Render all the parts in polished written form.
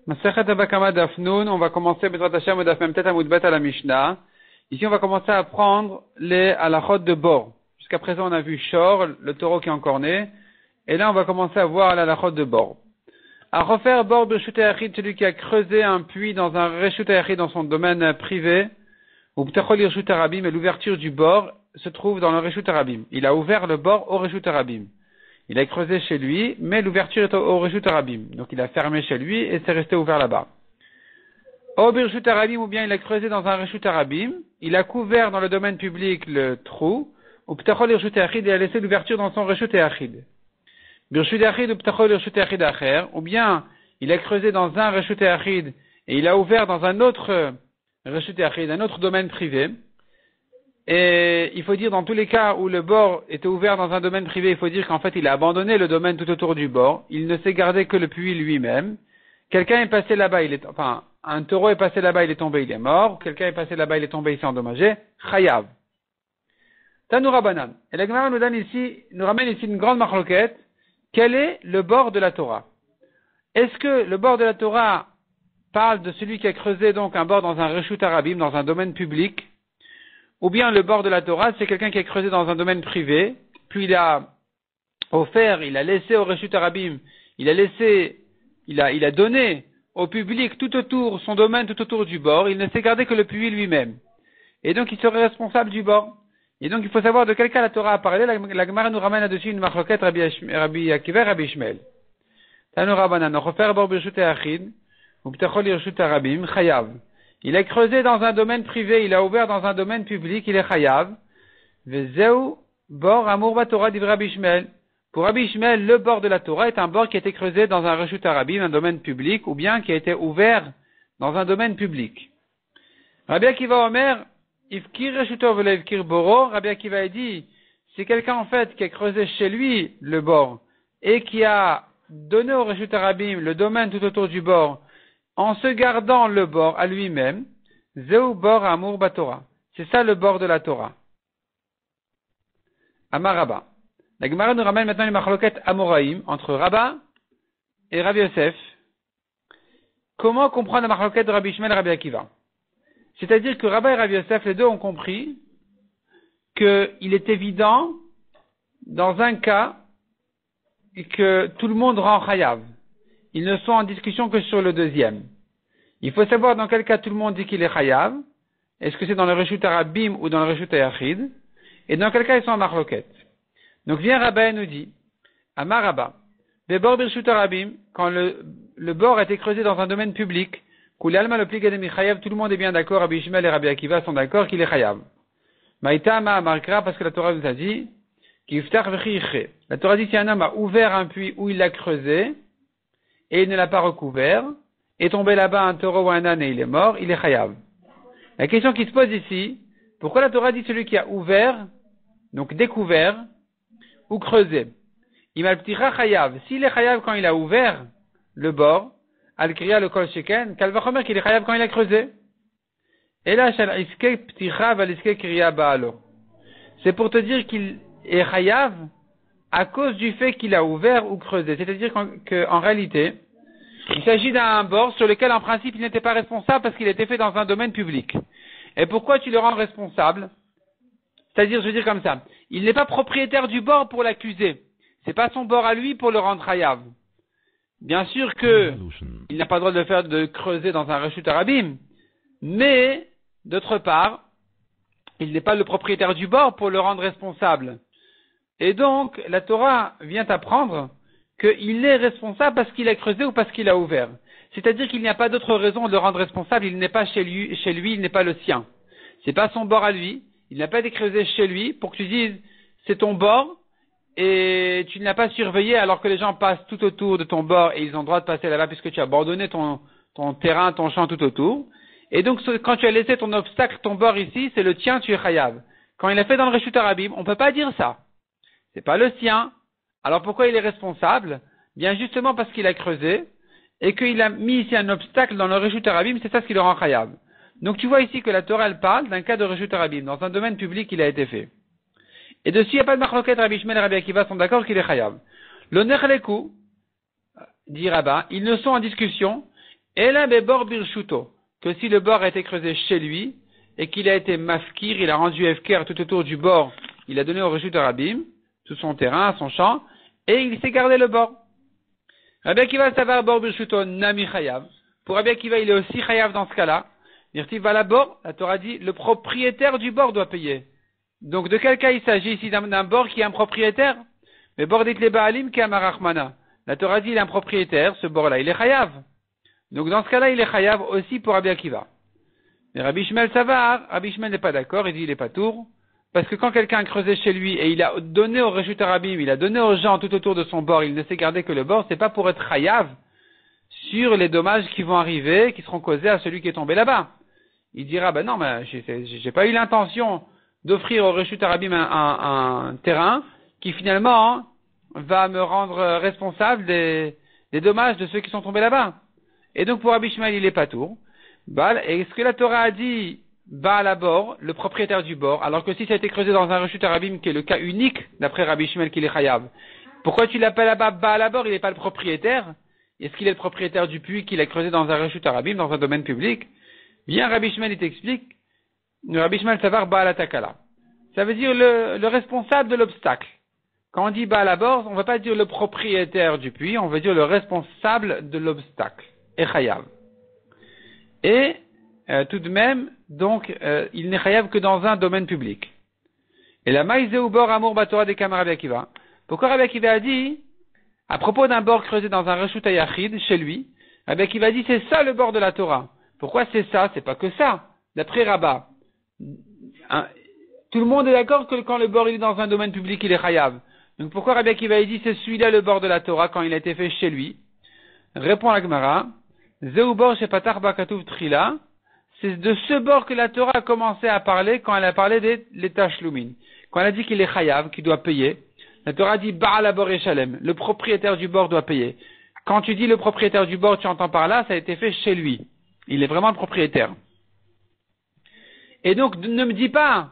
Masechet Baba Kama Daf Nun, on va commencer Bezrat Hashem au Daf Memtet Amud Bet à la Mishnah. Ici, on va commencer à prendre les halachot de bord. Jusqu'à présent, on a vu Shor, le taureau qui est encore né. Et là, on va commencer à voir l'halachot de bord. À refaire bord de Reshut Hayachid, celui qui a creusé un puits dans un Reshut Hayachid dans son domaine privé, ou Ptachol Reshut Harabim, et l'ouverture du bord se trouve dans le Reshut Harabim. Il a ouvert le bord au Reshut Harabim. Il a creusé chez lui, mais l'ouverture est au Reshut Harabim. Donc il a fermé chez lui et c'est resté ouvert là-bas. Au Reshut Harabim, ou bien il a creusé dans un Reshut Harabim, il a couvert dans le domaine public le trou, ou Ptachol Reshut Hayachid, et a laissé l'ouverture dans son Reshut Hayachid. Reshut Hayachid ou Ptachol Reshut Hayachid Acher, ou bien il a creusé dans un Reshut Hayachid et il a ouvert dans un autre Reshut Hayachid, un autre domaine privé. Et il faut dire, dans tous les cas où le bord était ouvert dans un domaine privé, il faut dire qu'en fait, il a abandonné le domaine tout autour du bord. Il ne s'est gardé que le puits lui-même. Quelqu'un est passé là-bas, un taureau est passé là-bas, il est tombé, il est mort. Quelqu'un est passé là-bas, il est tombé, il s'est endommagé. Chayav. Tanoura Banan. Et la Gemara nous ramène ici une grande marloquette. Quel est le bord de la Torah? Est-ce que le bord de la Torah parle de celui qui a creusé donc un bord dans un Reshut Harabim, dans un domaine public? Ou bien le bord de la Torah, c'est quelqu'un qui a creusé dans un domaine privé, puis il a offert, il a laissé au Reshut Harabim, il a donné au public tout autour, son domaine tout autour du bord, il ne s'est gardé que le puits lui-même. Et donc il serait responsable du bord. Et donc il faut savoir de quel cas la Torah a parlé. La Gemara nous ramène là-dessus une marloquette Rabbi Akiva, Rabbi Ishmael. Tanu Rabbanan, refaire bord Reshut Hayachid, ou Ptachol Reshut Harabim, Chayav. Il a creusé dans un domaine privé, il a ouvert dans un domaine public, il est chayav. Vezeu bor amour batorah d'Ivra Rabbi Ishmael. Pour Rabbi Ishmael, le bord de la Torah est un bord qui a été creusé dans un Reshut Harabim, un domaine public, ou bien qui a été ouvert dans un domaine public. Rabbi Akiva Omer, Ifkir Reshuto vele Ifkir Boro, Rabbi Akiva a dit, c'est quelqu'un en fait qui a creusé chez lui le bord, et qui a donné au Reshut Harabim le domaine tout autour du bord, en se gardant le bord à lui-même, Zeu bor amour batorah. C'est ça le bord de la Torah. Amar Rabba. La Gemara nous ramène maintenant les machloket amoraïm entre Rabba et Rabbi Yosef. Comment comprendre la machloket de Rabbi Ishmael et Rabbi Akiva? C'est-à-dire que Rabba et Rabbi Yosef, les deux ont compris qu'il est évident, dans un cas, que tout le monde rend chayav. Ils ne sont en discussion que sur le deuxième. Il faut savoir dans quel cas tout le monde dit qu'il est chayav. Est-ce que c'est dans le Reshut Harabim ou dans le Reshut Hayachid? Et dans quel cas ils sont en marloquette. Donc vient Rabba et nous dit, Amar Rabba, Bebor Reshut Harabim, quand le bord a été creusé dans un domaine public, Kouli Alma le Pligademi chayav, tout le monde est bien d'accord, Rabbi Ishmael et Rabbi Akiva sont d'accord qu'il est chayav. Maïta Ma Amarkra, parce que la Torah nous a dit, Kiftar V'chiche. La Torah dit, si un homme a ouvert un puits où il l'a creusé, et il ne l'a pas recouvert, est tombé là-bas un taureau ou un âne et il est mort, il est chayav. La question qui se pose ici, pourquoi la Torah dit celui qui a ouvert, donc découvert, ou creusé? Il m'a ptira chayav. S'il est chayav quand il a ouvert le bord, al-kriya le kol sheken, kalvachomer qu'il est chayav quand il a creusé. Et là, shal iske ptira val iske kriya baalo. C'est pour te dire qu'il est chayav à cause du fait qu'il a ouvert ou creusé. C'est-à-dire qu'en réalité, il s'agit d'un bord sur lequel, en principe, il n'était pas responsable parce qu'il était fait dans un domaine public. Et pourquoi tu le rends responsable? C'est-à-dire, je veux dire comme ça, il n'est pas propriétaire du bord pour l'accuser. C'est pas son bord à lui pour le rendre chayav. Bien sûr que il n'a pas le droit de le faire, de creuser dans un Reshut Harabim, mais, d'autre part, il n'est pas le propriétaire du bord pour le rendre responsable. Et donc, la Torah vient apprendre qu'il est responsable parce qu'il a creusé ou parce qu'il a ouvert. C'est-à-dire qu'il n'y a pas d'autre raison de le rendre responsable, il n'est pas chez lui, il n'est pas le sien. C'est pas son bord à lui, il n'a pas été creusé chez lui pour que tu dises, c'est ton bord, et tu ne l'as pas surveillé alors que les gens passent tout autour de ton bord et ils ont le droit de passer là-bas puisque tu as abandonné ton terrain, ton champ tout autour. Et donc, quand tu as laissé ton obstacle, ton bord ici, c'est le tien, tu es chayav. Quand il a fait dans le Reshut Harabim, on peut pas dire ça. C'est pas le sien. Alors pourquoi il est responsable? Bien justement parce qu'il a creusé et qu'il a mis ici un obstacle dans le Reshut Harabim, c'est ça ce qui le rend chayav. Donc tu vois ici que la Torah elle parle d'un cas de Reshut Harabim, dans un domaine public il a été fait. Et dessus il n'y a pas de marloquette, Rabbi Ishmael et Rabbi Akiva sont d'accord qu'il est chayav. Le Nechleku, dit Rabba, ils ne sont en discussion Et là, bebor birshuto, que si le bord a été creusé chez lui, et qu'il a été mafkir, il a rendu efker tout autour du bord, il a donné au Reshut Arabim, tout son terrain, son champ, et il s'est gardé le bord. Rabbi Akiva savar bor birshuto nami chayav. Pour Rabbi Akiva, il est aussi chayav dans ce cas-là. Dirti va la bord, la Torah dit, le propriétaire du bord doit payer. Donc de quel cas il s'agit ici d'un bord qui est un propriétaire? Mais bord dit les baalim qui est amarachmana. La Torah dit il est un propriétaire, ce bord-là, il est chayav. Donc dans ce cas-là, il est chayav aussi pour Rabbi Akiva. Mais Rabbi Shmuel savar, Rabbi Shmuel n'est pas d'accord, il dit il est pas tour. Parce que quand quelqu'un a creusé chez lui et il a donné au Reshut Arabim, il a donné aux gens tout autour de son bord, il ne s'est gardé que le bord, c'est pas pour être chayav sur les dommages qui vont arriver, qui seront causés à celui qui est tombé là-bas. Il dira, ben non, mais j'ai pas eu l'intention d'offrir au Reshut Arabim un terrain qui finalement va me rendre responsable des dommages de ceux qui sont tombés là-bas. Et donc pour Rabbi Shmuel, il est pas tour. Est-ce que la Torah a dit Baal Abor, le propriétaire du bord, alors que si ça a été creusé dans un Reshut Arabim, qui est le cas unique, d'après Rabbi Shmuel, qu'il est chayav, pourquoi tu l'appelles là-bas Baal Abor, il n'est pas le propriétaire? Est-ce qu'il est le propriétaire du puits qu'il a creusé dans un Reshut Arabim, dans un domaine public? Bien, Rabbi Shmuel, il t'explique, Rabbi Shmuel savar Baal Atakala. Ça veut dire le responsable de l'obstacle. Quand on dit Baal Abor, on ne va pas dire le propriétaire du puits, on va dire le responsable de l'obstacle, et chayav. Et tout de même, donc, il n'est chayav que dans un domaine public. Et la maïzé ou bord amour batora des camarades Rabbi Akiva. Pourquoi Rabbi Akiva a dit, à propos d'un bord creusé dans un reshut hayachid, chez lui, Rabbi Akiva a dit, c'est ça le bord de la Torah. Pourquoi c'est ça? C'est pas que ça. D'après Rabat, tout le monde est d'accord que quand le bord il est dans un domaine public, il est chayav. Donc pourquoi Rabbi Akiva a dit, c'est celui-là le bord de la Torah quand il a été fait chez lui? Répond la Gemara, Zeubor shepatar bakatuv trila, c'est de ce bord que la Torah a commencé à parler quand elle a parlé des tashlumin. Quand elle a dit qu'il est chayav, qu'il doit payer, la Torah dit Baal Abor et Shalem, le propriétaire du bord doit payer. Quand tu dis le propriétaire du bord, tu entends par là, ça a été fait chez lui. Il est vraiment le propriétaire. Et donc, ne me dis pas,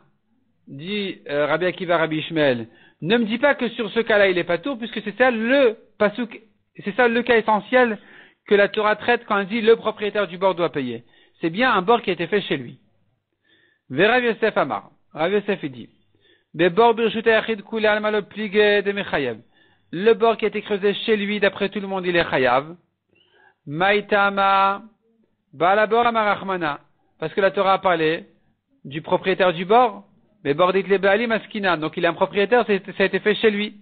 dit Rabbi Akiva Rabbi Shmuel, ne me dis pas que sur ce cas-là, il est pas tour, puisque c'est ça le pasuk, c'est ça le cas essentiel que la Torah traite quand elle dit le propriétaire du bord doit payer. C'est bien un bord qui a été fait chez lui. Rav Yosef Amar. Rav Yosef dit, le bord qui a été creusé chez lui, d'après tout le monde, il est chayav. Maïtama, balabor amarachmana. Parce que la Torah a parlé du propriétaire du bord. Mais bord dit le baalim askina. Donc il est un propriétaire, ça a été fait chez lui.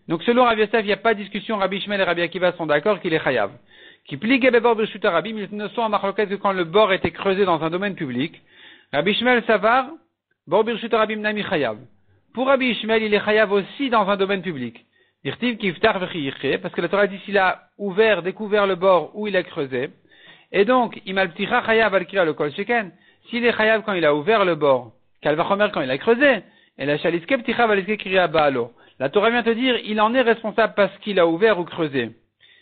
Donc selon Rav Yosef, il n'y a pas de discussion. Rabbi Shmuel et Rabbi Akiva sont d'accord qu'il est chayav. Qui plie bebor b'reshut Arabim, ils ne sont en marloquette que quand le bord a été creusé dans un domaine public. Rabbi Shmuel savar, bor b'reshut Arabim nami chayav. Pour Rabbi Shmuel, il est chayav aussi dans un domaine public. Irtiv kiftar v'chiyiché, parce que la Torah dit s'il a découvert le bord où il a creusé. Et donc, imal pticha chayav al-kira le kol sheken. S'il est chayav quand il a ouvert le bord, kalvachomer quand il a creusé, et la shaliske pticha valiske kriya baalo. La Torah vient te dire, il en est responsable parce qu'il a ouvert ou creusé.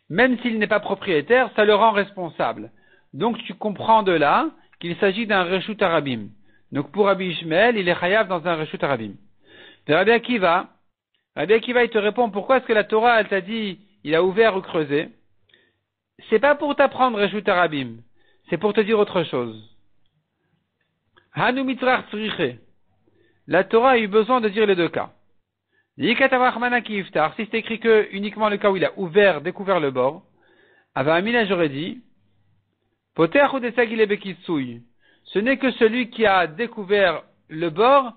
Même s'il n'est pas propriétaire, ça le rend responsable. Donc tu comprends de là qu'il s'agit d'un reshut Arabim. Donc pour Rabbi Shmuel, il est chayav dans un reshut Arabim. De Rabbi Akiva, il te répond pourquoi est-ce que la Torah elle t'a dit il a ouvert ou creusé. C'est pas pour t'apprendre reshut Arabim, c'est pour te dire autre chose. Hanu mitzrach tzriche. La Torah a eu besoin de dire les deux cas. Si c'est écrit que uniquement le cas où il a découvert le bord, Avamina j'aurais dit, ce n'est que celui qui a découvert le bord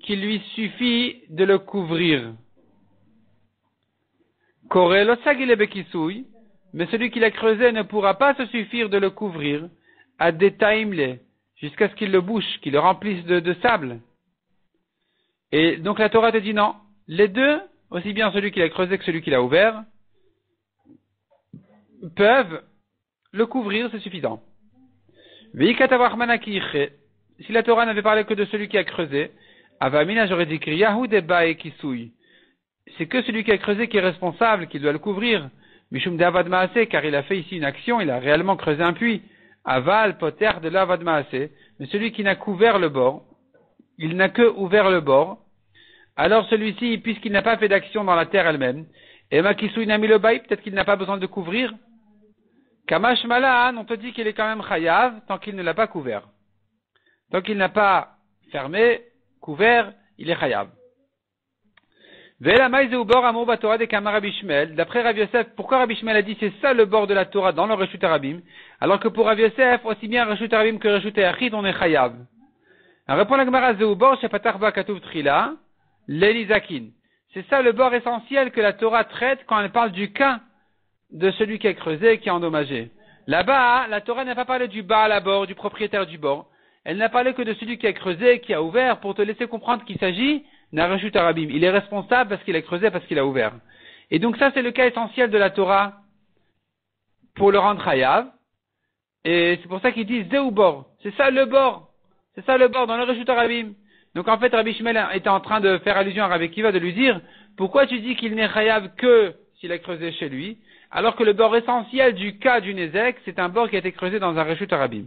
qu'il lui suffit de le couvrir. Mais celui qui l'a creusé ne pourra pas se suffire de le couvrir à détaimle, jusqu'à ce qu'il le bouche, qu'il le remplisse de sable. Et donc la Torah te dit non. Les deux, aussi bien celui qui l'a creusé que celui qui l'a ouvert, peuvent le couvrir, c'est suffisant. Si la Torah n'avait parlé que de celui qui a creusé, Avamina j'aurais dit c'est que celui qui a creusé qui est responsable, qui doit le couvrir. Mishum de Avad Maaseh, car il a fait ici une action, il a réellement creusé un puits. Aval, poter de l'Avad Maaseh. Mais celui qui n'a qu'ouvert le bord, il n'a que ouvert le bord. Alors celui-ci, puisqu'il n'a pas fait d'action dans la terre elle-même, et Makisou n'a mis le bail, peut-être qu'il n'a pas besoin de couvrir. Kamash Malan, on te dit qu'il est quand même chayav tant qu'il ne l'a pas couvert. Tant qu'il n'a pas fermé, couvert, il est chayav. D'après Rav Yosef, pourquoi Rabbi Shmuel a dit c'est ça le bord de la Torah dans le Reshut Harabim, alors que pour Rav Yosef, aussi bien Reshut Harabim que Reshut Yachid, on est chayav. Répond la Gemara Zeubor, Shepatach Ba Katuv Trila, Lelizakin. C'est ça le bord essentiel que la Torah traite quand elle parle du cas de celui qui a creusé et qui a endommagé. Là-bas, la Torah n'a pas parlé du Baal à bord, du propriétaire du bord. Elle n'a parlé que de celui qui a creusé et qui a ouvert pour te laisser comprendre qu'il s'agit d'un Reshut Harabim. Il est responsable parce qu'il a creusé, parce qu'il a ouvert. Et donc ça, c'est le cas essentiel de la Torah pour le rendre chayav. Et c'est pour ça qu'ils disent Zeubor. C'est ça le bord. C'est ça le bord dans le Reshut Harabim. Donc en fait, Rabbi Shmuel était en train de faire allusion à Rabbi Akiva, de lui dire, pourquoi tu dis qu'il n'est chayav que s'il a creusé chez lui, alors que le bord essentiel du cas du Nézek, c'est un bord qui a été creusé dans un Reshut Harabim.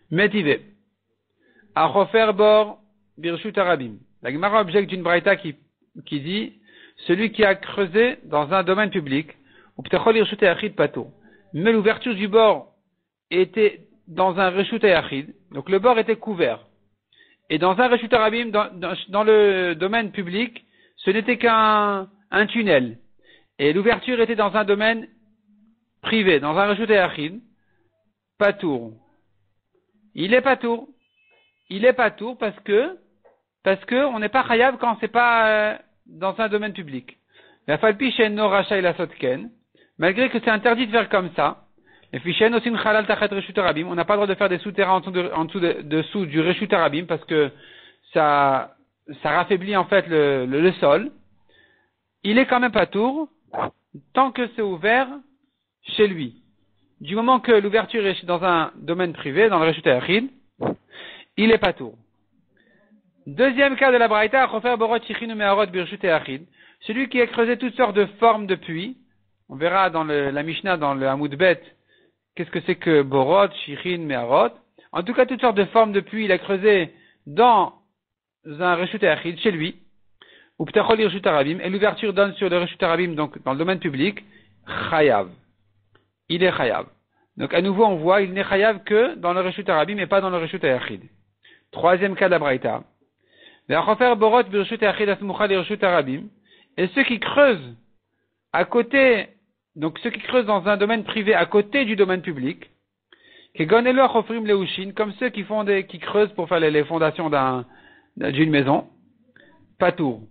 Métivé. Achofer bor birshut Harabim. La Gemara objecte d'une braïta qui dit, celui qui a creusé dans un domaine public, ou ptachol irshut yachid pato. Mais l'ouverture du bord était dans un reshut yachid, donc le bord était couvert. Et dans un reshut Harabim, dans le domaine public, ce n'était qu'un tunnel. Et l'ouverture était dans un domaine privé, dans un reshut yachid, patour. Il est patour. Il est patour parce que on n'est pas chayav quand c'est pas dans un domaine public. La falpi shen no racha la sotken, malgré que c'est interdit de faire comme ça. Et fishen osin chalal tachet reshut harabim, on n'a pas le droit de faire des souterrains dessous du reshut harabim parce que ça raffaiblit en fait le sol. Il est quand même patour tant que c'est ouvert chez lui. Du moment que l'ouverture est dans un domaine privé, dans le Reshut Yachid, il est patour. Deuxième cas de la Braïta, Chofer Borot Shichin Meharot Birshut Yachid, celui qui a creusé toutes sortes de formes de puits. On verra dans la Mishnah, dans le Hamoud Bet, qu'est-ce que c'est que Borot, Shichin, Meharot. En tout cas, toutes sortes de formes de puits, il a creusé dans un Reshut Yachid, chez lui, ou Ptachol Reshut Harabim, et l'ouverture donne sur le Reshut Harabim, donc dans le domaine public, Chayav. Il est chayav. Donc à nouveau on voit, il n'est chayav que dans le Reshut Harabim mais pas dans le Reshut Yachid. Troisième cas de la Braïta. Et ceux qui creusent à côté, donc ceux qui creusent dans un domaine privé à côté du domaine public, comme ceux qui creusent pour faire les fondations d'une maison, patour.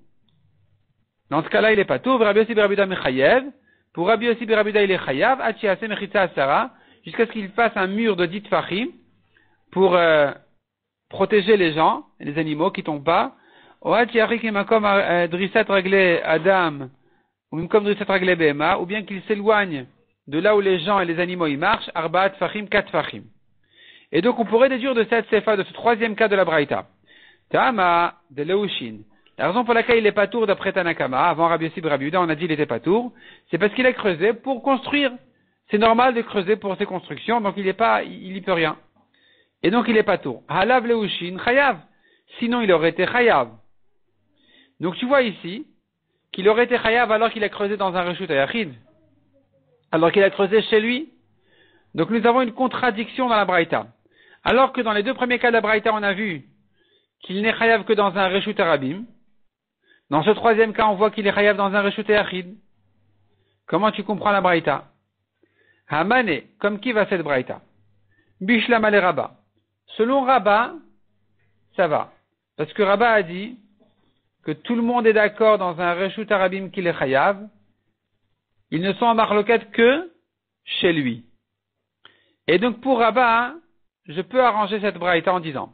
Dans ce cas-là, il est patour. Pour Rabbi Yossi ben Rabbi Yehuda, il est chayav, jusqu'à ce qu'il fasse un mur de 10 tfachim pour protéger les gens, les animaux qui tombent pas. Ou bien qu'il s'éloigne de là où les gens et les animaux y marchent, arbaat tfachim, 4 tfachim. Et donc on pourrait déduire de cette sefa, de ce troisième cas de la Braïta. Tama de Leushin. La raison pour laquelle il est patour d'après Tanakama, avant Rabbi Yossi ben Rabbi Yehuda, on a dit qu'il était patour, c'est parce qu'il a creusé pour construire. C'est normal de creuser pour ses constructions, donc il y peut rien. Et donc il est patour. Halav leushin chayav. Sinon il aurait été chayav. Donc tu vois ici qu'il aurait été chayav alors qu'il a creusé dans un reshut yachid, alors qu'il a creusé chez lui. Donc nous avons une contradiction dans la Braïta. Alors que dans les deux premiers cas de la Braïta, on a vu qu'il n'est chayav que dans un reshut harabim. Dans ce troisième cas, on voit qu'il est chayav dans un reshut yachid. Comment tu comprends la Braïta? Hamane, comme qui va cette Braïta? Bishlam ale Rabba. Selon Rabba, ça va. Parce que Rabba a dit que tout le monde est d'accord dans un reshut harabim qu'il est chayav. Ils ne sont en marloquette que chez lui. Et donc pour Rabba, je peux arranger cette Braïta en disant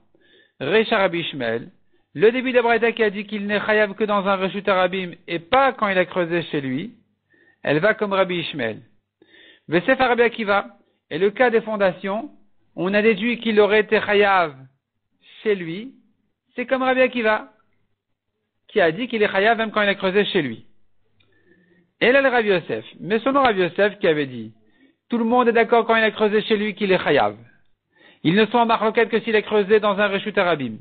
Recha Rabbi Shmuel, le début de la Braïta qui a dit qu'il n'est chayav que dans un reshut harabim et pas quand il a creusé chez lui, elle va comme Rabbi Ishmael. Vesefar Rabbi Akiva, et le cas des fondations, on a déduit qu'il aurait été chayav chez lui, c'est comme Rabbi Akiva, qui a dit qu'il est chayav même quand il a creusé chez lui. Et là le Rabbi Yosef, mais selon Rabbi Yosef qui avait dit, tout le monde est d'accord quand il a creusé chez lui qu'il est chayav. Ils ne sont en marloquette que s'il a creusé dans un reshut harabim.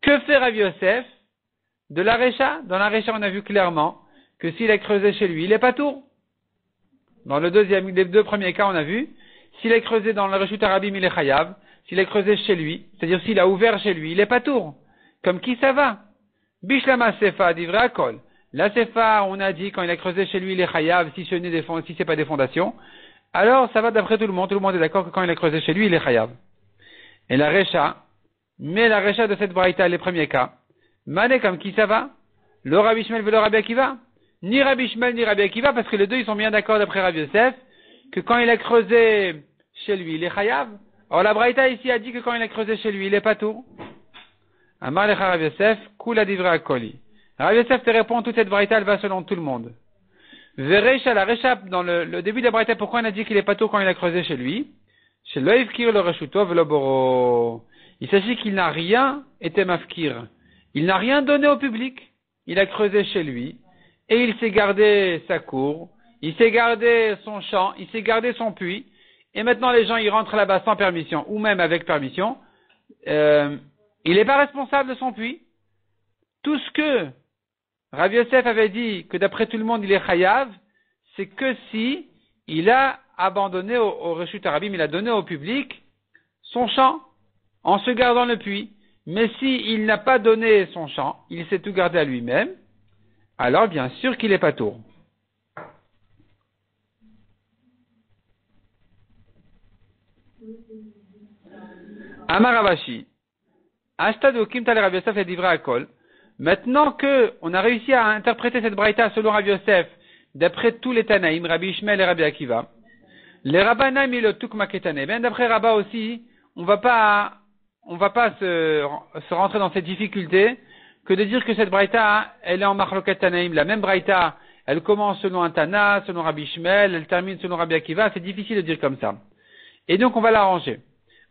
Que fait Rabbi Yosef de la Recha? Dans la Recha, on a vu clairement que s'il a creusé chez lui, il est pas tour. Dans les deux premiers cas, on a vu, s'il a creusé dans le Reshut Arabim, il est chayav. S'il a creusé chez lui, c'est-à-dire s'il a ouvert chez lui, il est pas tour. Comme qui ça va? Bishlama sefa divrei akol. La sefa, on a dit, quand il a creusé chez lui, il est chayav, si c'est pas des fondations. Alors, ça va d'après tout le monde est d'accord que quand il a creusé chez lui, il est chayav. Et la recha, mais la recha de cette braïta, les premiers cas, mané comme qui ça va? Le Rabbi Shmuel et le Rabbi Akiva? Ni Rabbi Shmuel ni Rabbi Akiva, parce que les deux, ils sont bien d'accord d'après Rabbi Yosef, que quand il a creusé chez lui, il est chayav. Or, la braïta ici a dit que quand il a creusé chez lui, il est pas tout. Amar lecha Rabbi Yosef, kula divrei akoli. Rabbi Yosef te répond, toute cette braïta, elle va selon tout le monde. Verecha, la recha, dans le début de la braïta, pourquoi on a dit qu'il est pas tout quand il a creusé chez lui? Chez l'oivkir le reshuto velo boro. Il s'agit qu'il n'a rien été mafkir. Il n'a rien donné au public. Il a creusé chez lui, et il s'est gardé sa cour, il s'est gardé son champ, il s'est gardé son puits, et maintenant les gens ils rentrent là-bas sans permission, ou même avec permission. Il n'est pas responsable de son puits. Tout ce que Rabbi Yosef avait dit que d'après tout le monde il est chayav, c'est que si il a abandonné au Reshut Arabim, il a donné au public son champ, en se gardant le puits. Mais s'il n'a pas donné son champ, il s'est tout gardé à lui-même, alors bien sûr qu'il est pas tour. Amar Ravashi, Ashtad Kimtal Rabbi Yosef et Divrei Akol. Maintenant que on a réussi à interpréter cette braïta selon Rabbi Yosef, d'après tous les Tanaïm, Rabbi Ishmael et Rabbi Akiva, les Rabbanaim et le Tukma Ketane, ben d'après Rabba aussi, on va pas se rentrer dans cette difficulté que de dire que cette braïta, elle est en Machloket Tanaïm. La même braïta, elle commence selon un Tana, selon Rabbi Ishmael, elle termine selon Rabbi Akiva. C'est difficile de dire comme ça. Et donc, on va l'arranger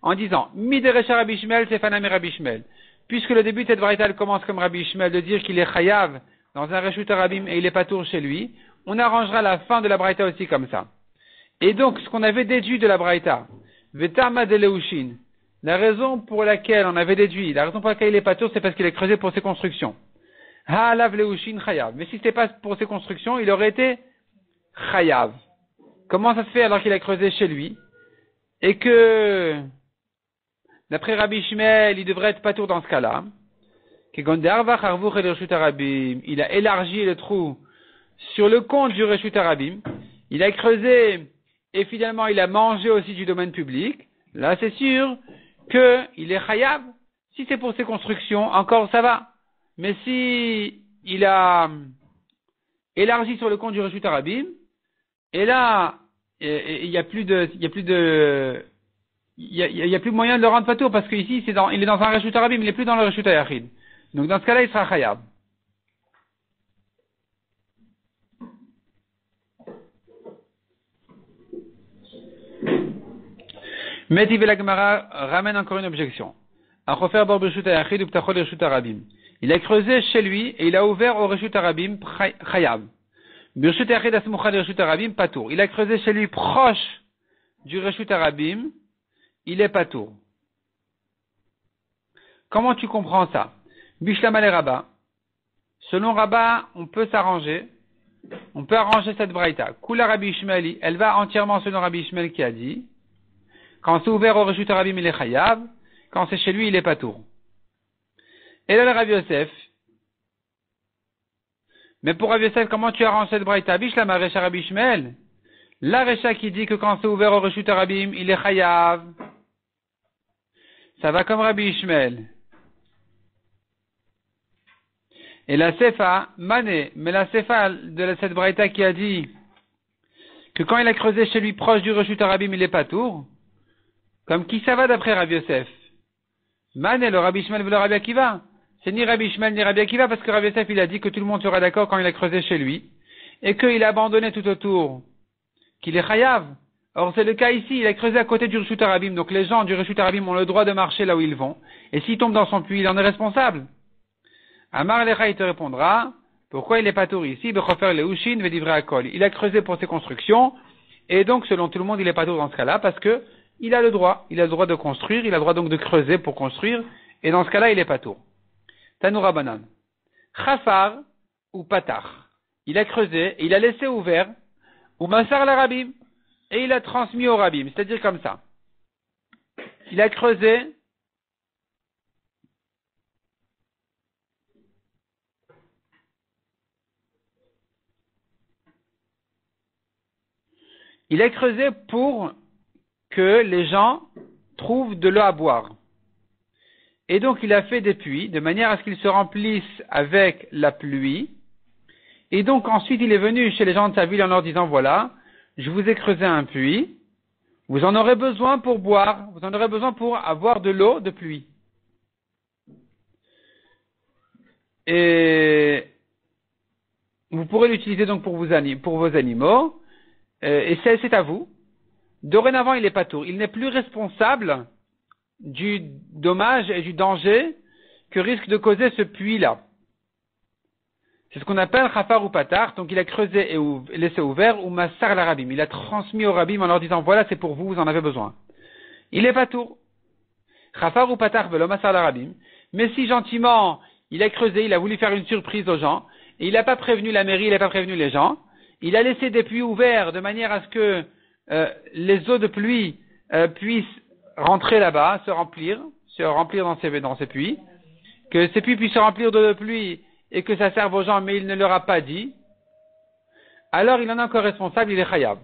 en disant, Miderecha Rabbi Ishmael, c'est Fanam et Rabbi Ishmael. Puisque le début de cette braïta, elle commence comme Rabbi Ishmael, de dire qu'il est chayav dans un Reshut Arabim et il est pas tour chez lui, on arrangera la fin de la braïta aussi comme ça. Et donc, ce qu'on avait déduit de la braïta, Vetama de Leushin, la raison pour laquelle on avait déduit, la raison pour laquelle il est pas tour, c'est parce qu'il est creusé pour ses constructions. Ha'alav leushin chayav. Mais si c'était pas pour ses constructions, il aurait été chayav. Comment ça se fait alors qu'il a creusé chez lui? Et que, d'après Rabbi Shmuel, il devrait être pas tour dans ce cas-là. Il a élargi le trou sur le compte du Reshut Arabim. Il a creusé et finalement il a mangé aussi du domaine public. Là, c'est sûr qu'il est chayav. Si c'est pour ses constructions, encore ça va. Mais si il a élargi sur le compte du Reshut Arabim, et là, il y a plus moyen de le rendre patour parce qu'ici, il est dans un Reshut Arabim, il n'est plus dans le Reshut Hayachid. Donc, dans ce cas-là, il sera chayav. Metiv la Gemara ramène encore une objection. Il a creusé chez lui et il a ouvert au Reshut Arabim chayav. Patour. Il a creusé chez lui proche du Reshut Arabim, il est patour. Comment tu comprends ça? Bishlama le Rabba. Selon Rabba, on peut s'arranger. On peut arranger cette braïta. Kula Rabbi Ishmaeli, elle va entièrement selon Rabbi Ishmael qui a dit, quand c'est ouvert au Reshut Arabim, il est chayav. Quand c'est chez lui, il est patour. Et là, le Rabbi Yosef. Mais pour Rabbi Yosef, comment tu arranges cette braïta? Bishlama Recha Rabbi Ishmael. La Recha qui dit que quand c'est ouvert au Reshut Arabim, il est chayav. Ça va comme Rabbi Ishmael. Et la Sefa, Mané, mais la Sefa de cette braïta qui a dit que quand il a creusé chez lui proche du Reshut Arabim, il est patour. Comme qui ça va d'après Rabbi Yosef? Mané, le Rabbi Ishmael et le Rabbi Akiva. C'est ni Rabbi Ishmael ni Rabbi Akiva parce que Rabbi Yosef il a dit que tout le monde sera d'accord quand il a creusé chez lui et qu'il a abandonné tout autour, qu'il est chayav. Or c'est le cas ici, il a creusé à côté du Reshut Arabim, donc les gens du Reshut Arabim ont le droit de marcher là où ils vont et s'ils tombent dans son puits, il en est responsable. Amar Lecha il te répondra, pourquoi il est pas tour ici? Bechofer leushin vedivrei akol. Il a creusé pour ses constructions et donc selon tout le monde il est pas tour dans ce cas-là parce que il a le droit de construire, il a le droit donc de creuser pour construire et dans ce cas-là il est pas tour. Tanoura Banan. Chafar ou Patar. il a creusé, et il a laissé ouvert, ou Massar la Rabim, et il a transmis au Rabim, c'est-à-dire comme ça. Il a creusé, pour que les gens trouvent de l'eau à boire. Et donc il a fait des puits, de manière à ce qu'ils se remplissent avec la pluie. Et donc ensuite il est venu chez les gens de sa ville en leur disant, voilà, je vous ai creusé un puits, vous en aurez besoin pour boire, vous en aurez besoin pour avoir de l'eau de pluie. Et vous pourrez l'utiliser donc pour vos animaux, et c'est à vous. Dorénavant il est patour, il n'est plus responsable du dommage et du danger que risque de causer ce puits-là. C'est ce qu'on appelle chafar ou patar, donc il a creusé et laissé ouvert, ou massar la rabim. Il a transmis au rabim en leur disant, voilà, c'est pour vous, vous en avez besoin. Il est patour. Chafar ou patar velo massar la rabim. Mais si gentiment, il a creusé, il a voulu faire une surprise aux gens, et il n'a pas prévenu la mairie, il n'a pas prévenu les gens, il a laissé des puits ouverts de manière à ce que les eaux de pluie puissent rentrer là-bas, se remplir dans ces puits, que ces puits puissent se remplir d'eau de pluie et que ça serve aux gens, mais il ne leur a pas dit, alors il en est encore responsable, il est chayab.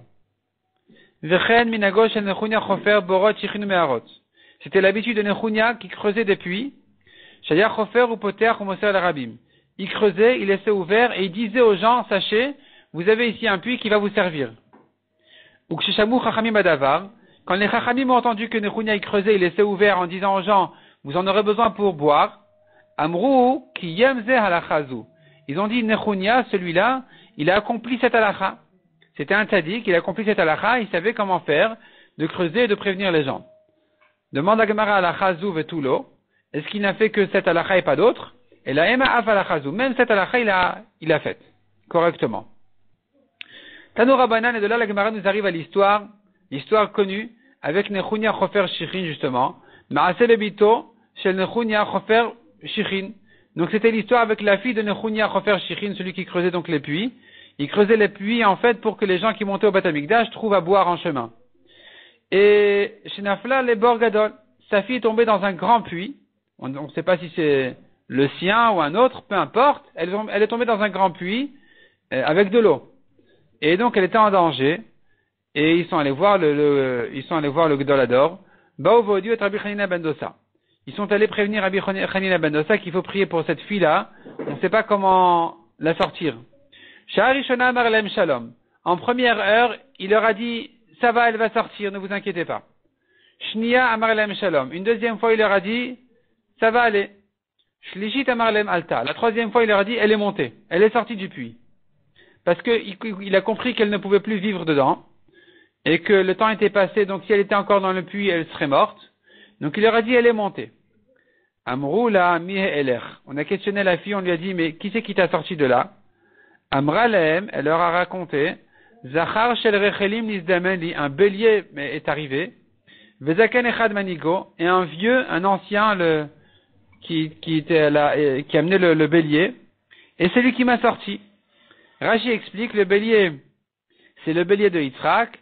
C'était l'habitude de Nechunia qui creusait des puits, il creusait, il laissait ouvert et il disait aux gens, sachez, vous avez ici un puits qui va vous servir. Ou quand les chachamim ont entendu que Nechunia il creusait, il laissait ouvert en disant aux gens, vous en aurez besoin pour boire, Amrou ki yemze halachazu. Ils ont dit, Nechunia, celui-là, il a accompli cette halakha. C'était un tzaddik, il a accompli cette halakha, il savait comment faire, de creuser et de prévenir les gens. Demande à Gemara halachazu vetulo, est-ce qu'il n'a fait que cette halakha et pas d'autre? Et la ema af halachazu, même cette halakha, il a fait, correctement. Tano Rabbanan, et de là la Gemara nous arrive à l'histoire connue, avec Nechunia chofer shichin, justement, Maaseh bebito, shel Nechunia chofer shichin. Donc c'était l'histoire avec la fille de Nechunia chofer shichin, celui qui creusait donc les puits. Il creusait les puits, en fait, pour que les gens qui montaient au Beth Amikdash trouvent à boire en chemin. Et Shenafla le Borgadol, sa fille est tombée dans un grand puits. On ne sait pas si c'est le sien ou un autre, peu importe. Elle est tombée dans un grand puits, avec de l'eau. Et donc elle était en danger. Et ils sont allés voir le Gedol Hador. Baovodio et Rabbi Hanina ben Dosa. Ils sont allés prévenir Rabbi Hanina ben Dosa qu'il faut prier pour cette fille-là. On ne sait pas comment la sortir. Sha'arishona amar lahem shalom. En première heure, il leur a dit, ça va, elle va sortir, ne vous inquiétez pas. Shnia amar lahem shalom. Une deuxième fois, il leur a dit, ça va aller. Shlishit amar lahem alta. La troisième fois, il leur a dit, elle est montée. Elle est sortie du puits. Parce qu'il a compris qu'elle ne pouvait plus vivre dedans. Et que le temps était passé, donc si elle était encore dans le puits, elle serait morte. Donc il leur a dit, elle est montée. Amrou la mihe eler. On a questionné la fille, on lui a dit, mais qui c'est qui t'a sorti de là? Amra lahem, elle leur a raconté, Zachar shel rechelim nizdameli, un bélier est arrivé, Vezaken echad manigo, et un vieux, un ancien, qui était là, qui amenait le bélier, et c'est lui qui m'a sorti. Rashi explique, le bélier, c'est le bélier de Yitzhak,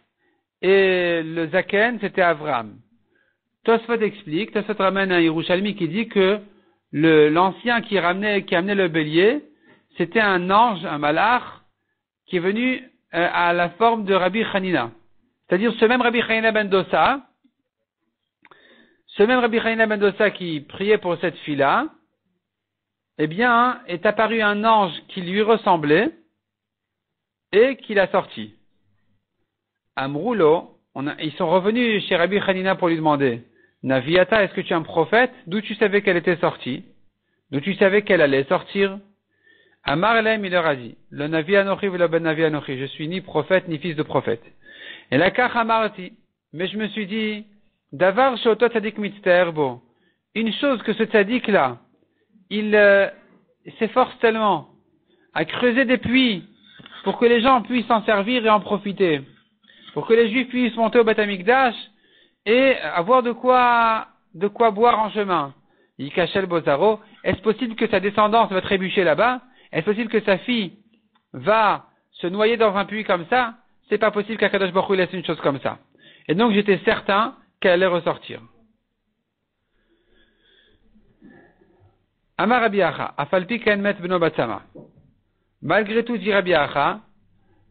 et le Zaken, c'était Avram. Tosfot explique, Tosfot ramène un Yerushalmi qui dit que l'ancien qui amenait le bélier, c'était un ange, un malach, qui est venu à la forme de Rabbi Hanina. C'est-à-dire ce même Rabbi Hanina ben Dosa qui priait pour cette fille-là, eh bien, est apparu un ange qui lui ressemblait et qui l'a sorti. Amroulo, ils sont revenus chez Rabbi Hanina pour lui demander, Naviata, est-ce que tu es un prophète? D'où tu savais qu'elle était sortie? D'où tu savais qu'elle allait sortir? Amar Elem, il leur a dit, le Navi Anochi ou le Ben Navi Anochi, je suis ni prophète ni fils de prophète. Et la Kach Amarti, mais je me suis dit, Davar Shoto Tzadik Mitzterbo, une chose que ce Tzadik là, il s'efforce tellement à creuser des puits pour que les gens puissent s'en servir et en profiter, pour que les Juifs puissent monter au Beth Amikdash et avoir de quoi boire en chemin. Yikachel Bozaro, est-ce possible que sa descendance va trébucher là-bas? Est-ce possible que sa fille va se noyer dans un puits comme ça, c'est pas possible qu'Akadosh Baruch Hu laisse une chose comme ça. Et donc j'étais certain qu'elle allait ressortir. Amar Rabbi Acha, Afalpi Ken Met Beno Batsama. Malgré tout, dit Rabbi Acha,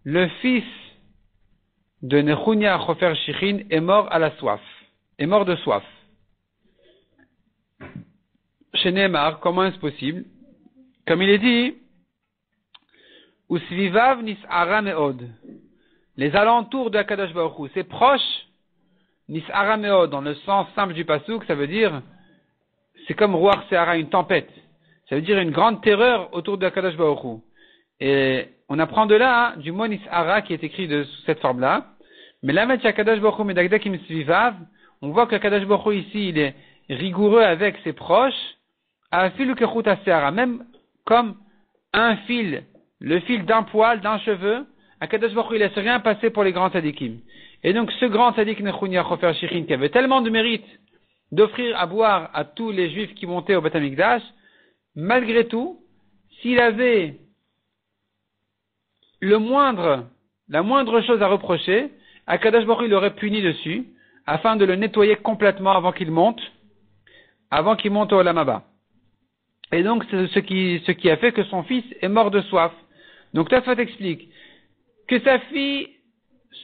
le fils de Nechunia Chofer Shichin est mort à la soif, est mort de soif. Chez Neymar, comment est-ce possible? Comme il est dit, Usvivav Nis'ara Me'od. Les alentours de Akadosh Baruch Hu, c'est proche, Nis'ara Me'od, dans le sens simple du pasuk, ça veut dire, c'est comme Ruach Se'ara, une tempête. Ça veut dire une grande terreur autour de Akadosh Baruch Hu. Et on apprend de là, du mot Nis'ara qui est écrit de sous cette forme-là. Mais là, avec Akadosh Baruch Hu Medagdakim Svivav, on voit que Akadosh Baruch Hu ici, il est rigoureux avec ses proches, à fil kechut Se'ara, même comme un fil, le fil d'un poil, d'un cheveu, Akadosh Baruch Hu, il laisse rien passer pour les grands tzadikim. Et donc, ce grand tzadik Nechunia Chofer Shichin, qui avait tellement de mérite d'offrir à boire à tous les juifs qui montaient au Beth Amikdash, malgré tout, s'il avait la moindre chose à reprocher, Akadosh Baruch Hu l'aurait puni dessus, afin de le nettoyer complètement avant qu'il monte au Olam Haba. Et donc, c'est ce qui a fait que son fils est mort de soif. Donc, Tafat explique que sa fille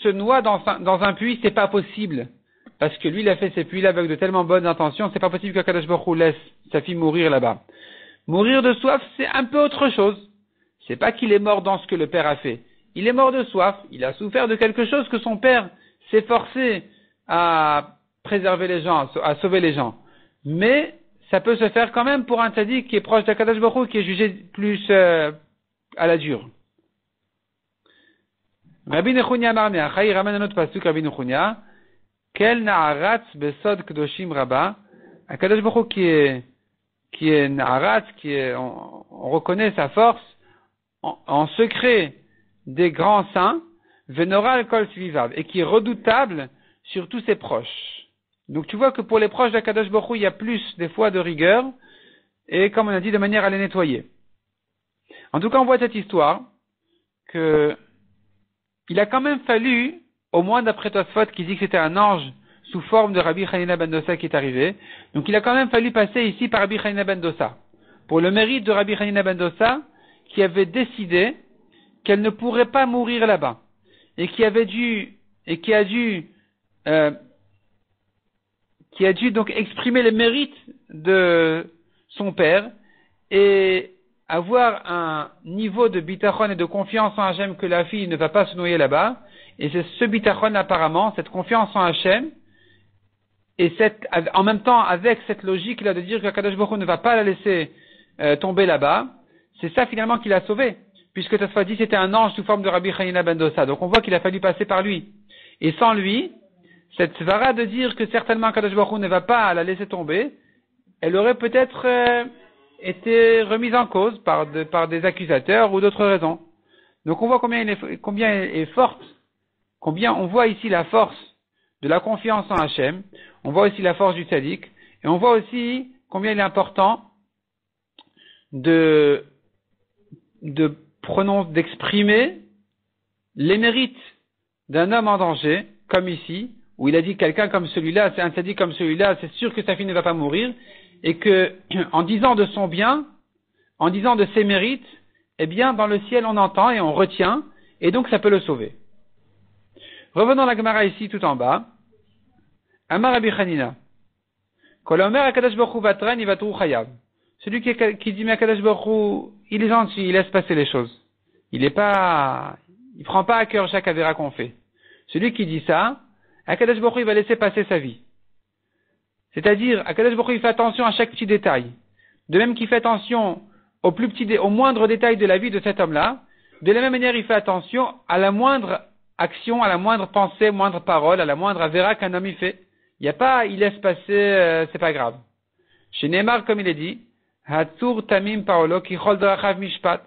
se noie dans un puits, c'est pas possible. Parce que lui, il a fait ces puits-là avec de tellement bonnes intentions, c'est pas possible qu'Akadosh Baruch Hu laisse sa fille mourir là-bas. Mourir de soif, c'est un peu autre chose. C'est pas qu'il est mort dans ce que le père a fait. Il est mort de soif. Il a souffert de quelque chose que son père s'est forcé à préserver les gens, à sauver les gens. Mais, ça peut se faire quand même pour un tzaddik qui est proche d'Akadosh Baruch Hu, qui est jugé plus à la dure. Rabbi Nechunia Marmeacha, il ramène un autre pasuk, Rabbi Nechunia, Kel na'aratz besod kdoshim rabba, Akadosh Baruch Hu qui est na'aratz, on reconnaît sa force en secret des grands saints, venoral kol svivav, et qui est redoutable sur tous ses proches. Donc tu vois que pour les proches d'Akadosh Baruch Hu, il y a plus des fois de rigueur, et comme on a dit, de manière à les nettoyer. En tout cas, on voit cette histoire, que il a quand même fallu, au moins d'après Tosfot, qui dit que c'était un ange sous forme de Rabbi Hanina ben Dosa qui est arrivé, donc il a quand même fallu passer ici par Rabbi Hanina ben Dosa, pour le mérite de Rabbi Hanina ben Dosa, qui avait décidé qu'elle ne pourrait pas mourir là-bas, et qui a dû donc exprimer les mérites de son père et avoir un niveau de bitachon et de confiance en Hachem que la fille ne va pas se noyer là-bas. Et c'est ce bitachon apparemment, cette confiance en Hachem, et en même temps avec cette logique là de dire que Kadosh Baruch Hu ne va pas la laisser tomber là-bas, c'est ça finalement qui l'a sauvée, puisque Tosfot dit c'était un ange sous forme de Rabbi Hanina ben Dosa. Donc on voit qu'il a fallu passer par lui. Et sans lui, cette svara de dire que certainement Kadosh Baruch Hu ne va pas la laisser tomber, elle aurait peut-être été remise en cause par des accusateurs ou d'autres raisons. Donc on voit combien elle est forte, combien on voit ici la force de la confiance en Hachem, on voit aussi la force du tzaddik, et on voit aussi combien il est important d'exprimer les mérites d'un homme en danger, comme ici, où il a dit quelqu'un comme celui-là, c'est un tzaddik comme celui-là, c'est sûr que sa fille ne va pas mourir, et que, en disant de son bien, en disant de ses mérites, eh bien, dans le ciel, on entend et on retient, et donc ça peut le sauver. Revenons à la Gemara ici, tout en bas. Amar Rabbi Hanina. Kolomer Akadosh Baruch Hu vatran yivatru chayav. Celui qui dit, mais Akadosh Baruch Hu, il est gentil, il laisse passer les choses. Il prend pas à cœur chaque avéra qu'on fait. Celui qui dit ça, Akadosh Baruch Hu, il va laisser passer sa vie. C'est-à-dire, Akadosh Baruch Hu, il fait attention à chaque petit détail. De même qu'il fait attention au moindre détail de la vie de cet homme-là, de la même manière, il fait attention à la moindre action, à la moindre pensée, moindre parole, à la moindre avéra qu'un homme y fait. Il laisse passer, c'est pas grave. Chez Neymar, comme il est dit, Hatzur tamim paolo ki chol drachav mishpat.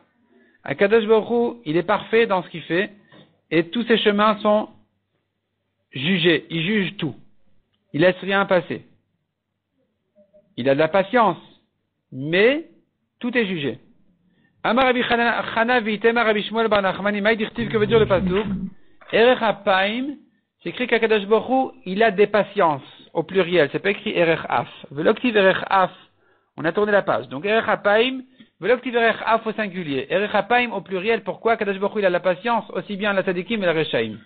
Akadosh Baruch Hu, il est parfait dans ce qu'il fait, et tous ses chemins sont jugés. Il juge tout. Il laisse rien passer. Il a de la patience, mais tout est jugé. Amar Rabbi Chana Vitema Rabbi Shmuel Bar Nachmani Maï Dirtiv, que veut dire le pasuk? Erech Apaim, c'est écrit qu'Akadosh Baruch Hu, il a des patiences, au pluriel, c'est pas écrit Erech Af. Veloktiv Erech Af, on a tourné la page. Donc Erech Apaim, Veloktiv Erech Af au singulier. Erech Apaim au pluriel, pourquoi? Akadosh Baruch Hu, il a la patience, aussi bien la Tzadikim et la Rechaim.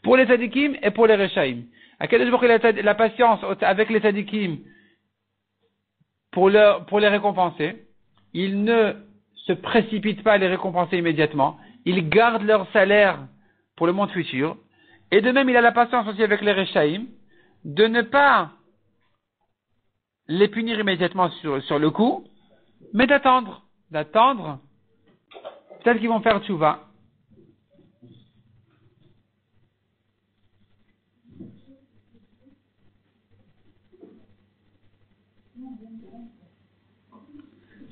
Pour les Tzadikim et pour les Rechaim. Akadosh Baruch Hu, il a la patience avec les Tzadikim pour les récompenser. Il ne se précipite pas à les récompenser immédiatement. Il garde leur salaire pour le monde futur. Et de même, il a la patience aussi avec les Rechaim de ne pas les punir immédiatement sur le coup, mais d'attendre. Peut-être qu'ils vont faire tchouva.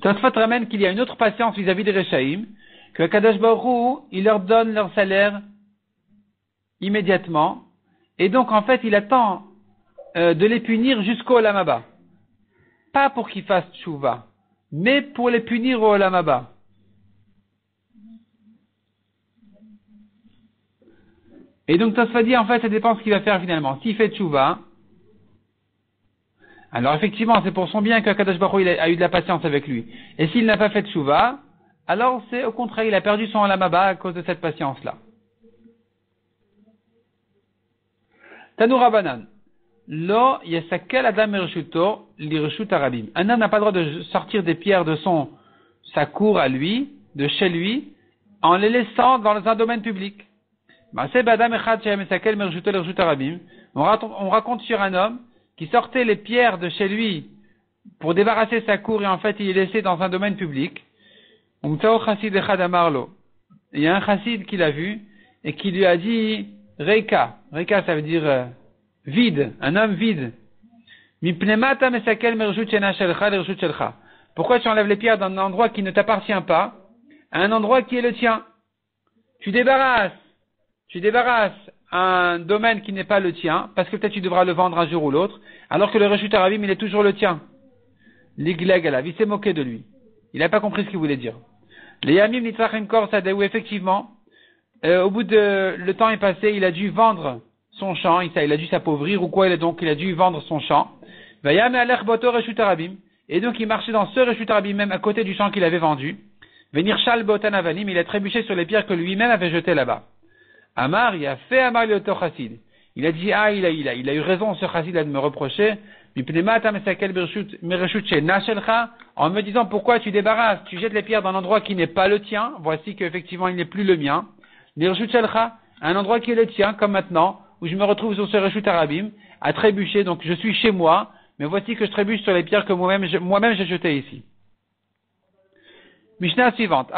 Tosfot ramène qu'il y a une autre patience vis-à-vis des Rechaim, que Kadosh Baruch Hu, il leur donne leur salaire immédiatement, et donc en fait il attend de les punir jusqu'au Olam Haba. Pas pour qu'ils fassent tchouva, mais pour les punir au Olam Haba. Et donc Tosfot dit en fait ça dépend ce qu'il va faire finalement. S'il fait tchouva, alors effectivement c'est pour son bien que Kadosh Baruch Hu a eu de la patience avec lui. Et s'il n'a pas fait tchouva, alors c'est au contraire, il a perdu son Olam Haba à cause de cette patience-là. Tanoura Banan. Lo yasakel adam ershuto lirshut arabim. Un homme n'a pas le droit de sortir des pierres de sa cour à lui, de chez lui, en les laissant dans un domaine public. On raconte sur un homme qui sortait les pierres de chez lui pour débarrasser sa cour et en fait il les laissait dans un domaine public. Il y a un chassid qui l'a vu et qui lui a dit Reika. Reika ça veut dire vide, un homme vide. Pourquoi tu enlèves les pierres d'un endroit qui ne t'appartient pas à un endroit qui est le tien? Tu débarrasses un domaine qui n'est pas le tien, parce que peut-être tu devras le vendre un jour ou l'autre, alors que le Reshut Arabim, il est toujours le tien. L'Igleg Alav, il s'est moqué de lui. Il n'a pas compris ce qu'il voulait dire. Les Yamim Nitzachim Kor Sadeu, effectivement, au bout de, le temps est passé, il a dû vendre son champ, il a dû s'appauvrir ou quoi, il a dû vendre son champ. Vayam Alech Boto Reshut Arabim, et donc il marchait dans ce Reshut Arabim même à côté du champ qu'il avait vendu. Venir Shal Botan Avalim, il a trébuché sur les pierres que lui-même avait jetées là-bas. Amar, il a fait Amar Lyoto Chassid. Il a dit, il a eu raison ce Chassid de me reprocher, en me disant pourquoi tu débarrasses, tu jettes les pierres dans un endroit qui n'est pas le tien, voici qu'effectivement il n'est plus le mien. Un endroit qui est le tien, comme maintenant, où je me retrouve sur ce Reshut Arabim, à trébucher, donc je suis chez moi, mais voici que je trébuche sur les pierres que moi-même j'ai jetées ici. Mishnah suivante.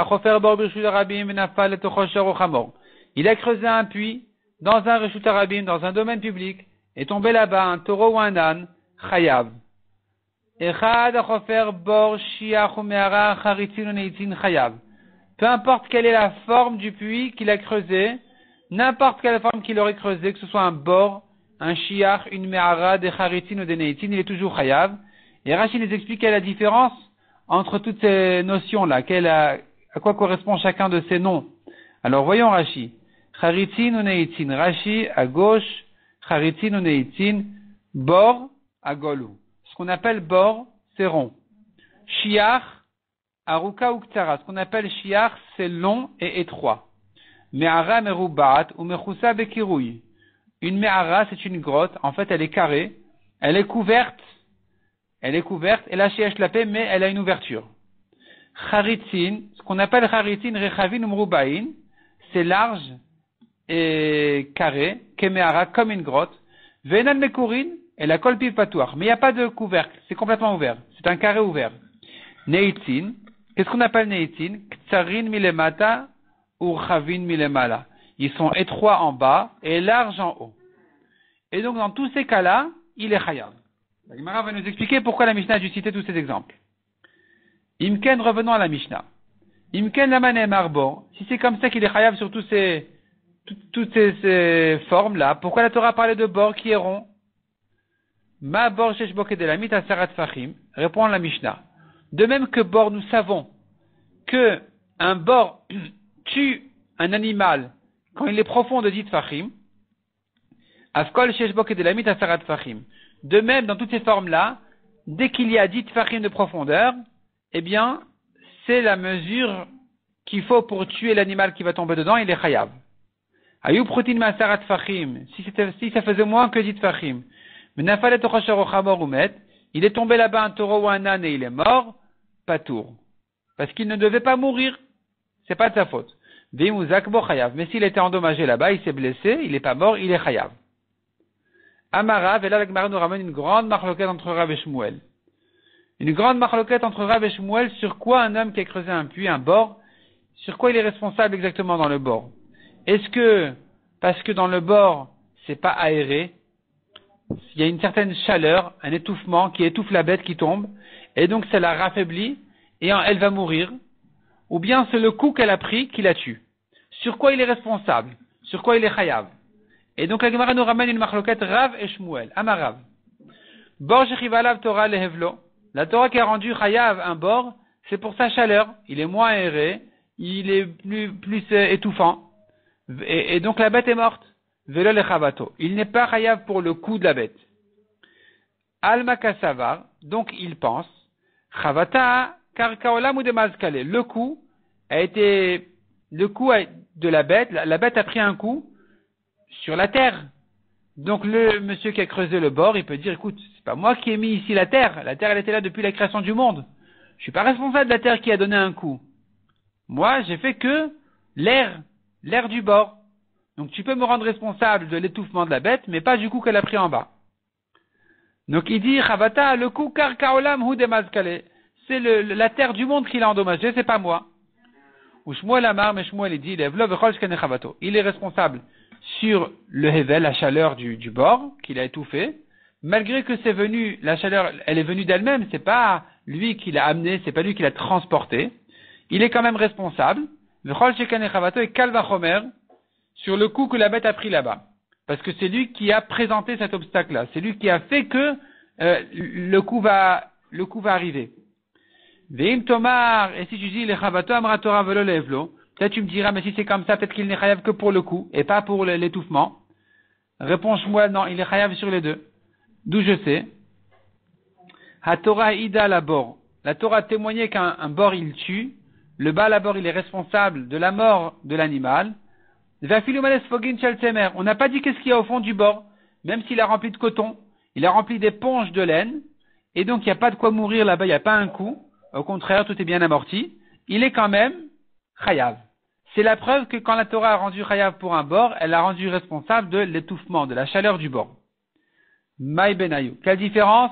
Il a creusé un puits dans un Reshut Arabim, dans un domaine public, et tombé là-bas un taureau ou un âne, chayav. Peu importe quelle est la forme du puits qu'il a creusé, n'importe quelle forme qu'il aurait creusé, que ce soit un bor, un shiach, une me'ara, des charitin ou des neitin, il est toujours chayav. Et Rashi nous explique quelle est la différence entre toutes ces notions-là, à quoi correspond chacun de ces noms. Alors voyons Rashi. Charitin ou neitin. Rashi à gauche, charitin ou neitin, bor à golou. Ce qu'on appelle bor, c'est rond. Shiach, aruka ou ktara. Ce qu'on appelle shiach, c'est long et étroit. Me'ara merubat ou mechousa bekirouy. Une me'ara, c'est une grotte. En fait, elle est carrée. Elle est couverte. Et la shiach la paix, mais elle a une ouverture. Charitin, ce qu'on appelle charitin, rechavin ou mrubain, c'est large et carré, keme'ara, comme une grotte. Venan mekurin, et la kol piv patouar. Mais il n'y a pas de couvercle, c'est complètement ouvert. C'est un carré ouvert. Neitin, qu'est-ce qu'on appelle neitin? Ktsarin milemata ou chavin milemala. Ils sont étroits en bas et larges en haut. Et donc dans tous ces cas-là, il est chayav. La Gemara va nous expliquer pourquoi la Mishnah a dû citer tous ces exemples. Imken, revenons à la Mishnah. Imken lamane marbo. Si c'est comme ça qu'il est chayav sur toutes ces formes-là, pourquoi la Torah parlait de bord qui est rond? Ma bor sheshbo kedelamit asarat fachim. Répond la Mishnah. De même que bord, nous savons que un bord tue un animal quand il est profond de 10 tfachim, afkol sheshbok et de la mit asarat tfachim. De même, dans toutes ces formes-là, dès qu'il y a 10 tfachim de profondeur, eh bien, c'est la mesure qu'il faut pour tuer l'animal qui va tomber dedans, il est chayav. Ayou protein masarat tfachim, si ça faisait moins que 10 tfachim, menafalet ochashero chamor umet, il est tombé là-bas un taureau ou un âne et il est mort, patour. Parce qu'il ne devait pas mourir. C'est pas de sa faute. Vimuzak bo chayav. Mais s'il était endommagé là-bas, il s'est blessé, il n'est pas mort, il est chayav. Amarav, et là, la Gemara nous ramène une grande marloquette entre Rav et Shmuel. Une grande marloquette entre Rav et Shmuel sur quoi un homme qui a creusé un puits, un bord, sur quoi il est responsable exactement dans le bord. Est-ce que, parce que dans le bord, c'est pas aéré, il y a une certaine chaleur, un étouffement qui étouffe la bête qui tombe, et donc ça la raffaiblit, et elle va mourir, ou bien c'est le coup qu'elle a pris qui la tue. Sur quoi il est responsable? Sur quoi il est chayav? Et donc la Gemara nous ramène une marloquette Rav et Shmuel. Amarav. Bor shechivalav Torah lehevlo. La Torah qui a rendu chayav un bord, c'est pour sa chaleur. Il est moins aéré, il est plus étouffant. Et donc la bête est morte. Velo lechavato. Il n'est pas chayav pour le coup de la bête. Alma kasavar. Donc il pense. Chavata karkaolam ou de mazkale. Le coup de la bête. La bête a pris un coup sur la terre. Donc le monsieur qui a creusé le bord, il peut dire, écoute, c'est pas moi qui ai mis ici la terre. La terre, elle était là depuis la création du monde. Je suis pas responsable de la terre qui a donné un coup. Moi, j'ai fait que l'air du bord. Donc tu peux me rendre responsable de l'étouffement de la bête, mais pas du coup qu'elle a pris en bas. Donc il dit, Chavata, le coup karkaolam hu de mazkale. C'est la terre du monde qui l'a endommagé, c'est pas moi. Ou Shmuel Amar, mais Shmuel il dit, il est responsable sur le hevel, la chaleur du bord, qu'il a étouffé, malgré que c'est venu, la chaleur, elle est venue d'elle-même, c'est pas lui qui l'a amené, c'est pas lui qui l'a transporté, il est quand même responsable, et kalvachomer, sur le coup que la bête a pris là-bas. Parce que c'est lui qui a présenté cet obstacle-là, c'est lui qui a fait que le coup va arriver. Veim Tomar, et si tu dis le chavato amratora velo levlo, peut-être tu me diras, mais si c'est comme ça, peut-être qu'il n'est chayav que pour le coup, et pas pour l'étouffement. Réponds-moi, non, il est chayav sur les deux. D'où je sais. Ha Torah ida la bord. La Torah témoignait qu'un bord il tue, le bas la bord il est responsable de la mort de l'animal. On n'a pas dit qu'est-ce qu'il y a au fond du bord, même s'il a rempli de coton, il a rempli d'éponges de laine, et donc il n'y a pas de quoi mourir là-bas, il n'y a pas un coup. Au contraire, tout est bien amorti. Il est quand même chayav. C'est la preuve que quand la Torah a rendu chayav pour un bord, elle a rendu responsable de l'étouffement, de la chaleur du bord. Maï Benayou. Quelle différence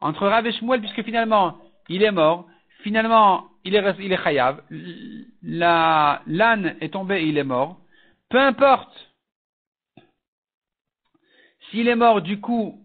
entre Rav et Shmuel, puisque finalement, il est mort, finalement, il est chayav, l'âne est tombé et il est mort. Peu importe s'il est mort du coup